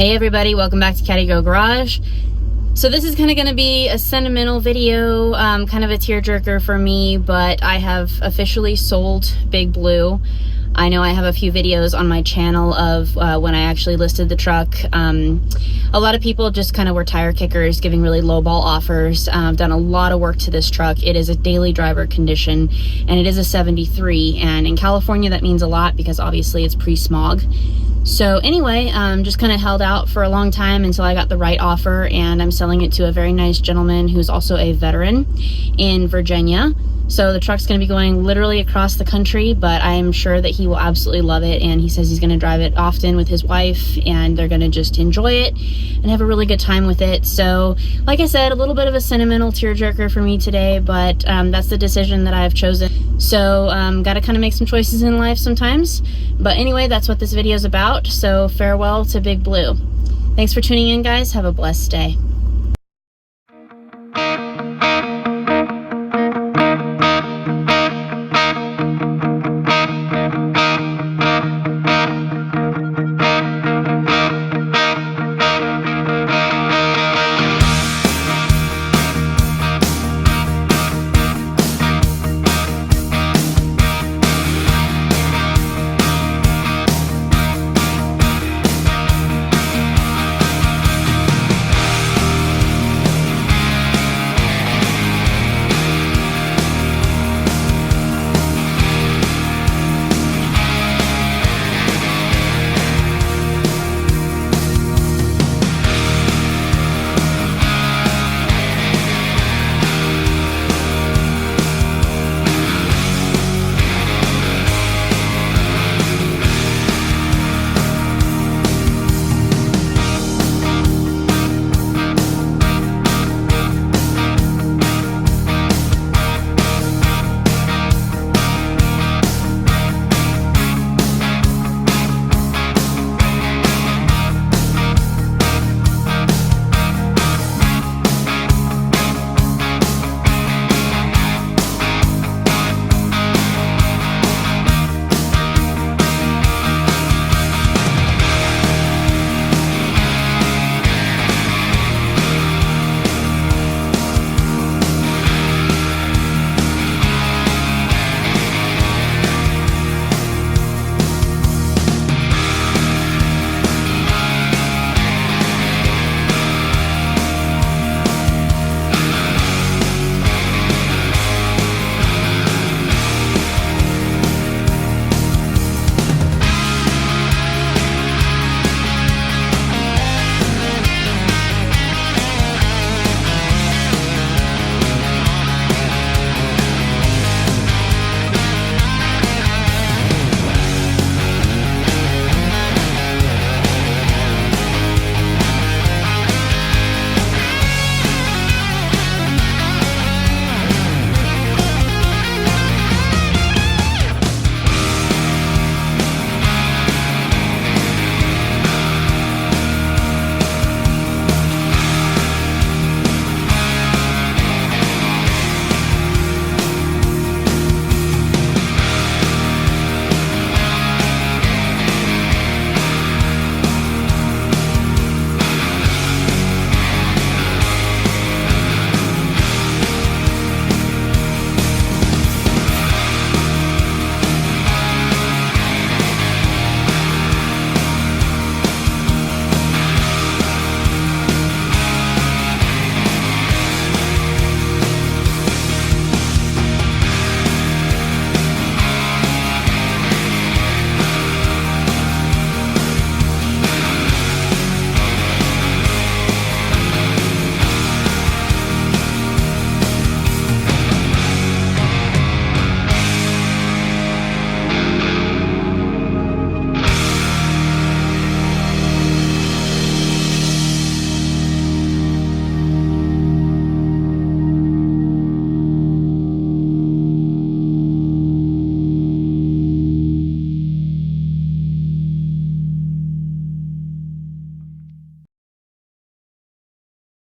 Hey everybody, welcome back to Caddy Girl Garage. So this is kind of going to be a sentimental video, kind of a tearjerker for me, but I have officially sold Big Blue. I know I have a few videos on my channel of when I actually listed the truck. A lot of people just kind of were tire kickers, giving really lowball offers. I've done a lot of work to this truck. It is a daily driver condition, and it is a 73. And in California, that means a lot because obviously it's pre-smog. So anyway, just kind of held out for a long time until I got the right offer, and I'm selling it to a very nice gentleman who's also a veteran in Virginia. So the truck's going to be going literally across the country, but I am sure that he will absolutely love it, and he says he's going to drive it often with his wife, and they're going to just enjoy it and have a really good time with it. So like I said, a little bit of a sentimental tearjerker for me today, but that's the decision that I've chosen. So got to kind of make some choices in life sometimes. But anyway, that's what this video is about. So farewell to Big Blue. Thanks for tuning in, guys. Have a blessed day.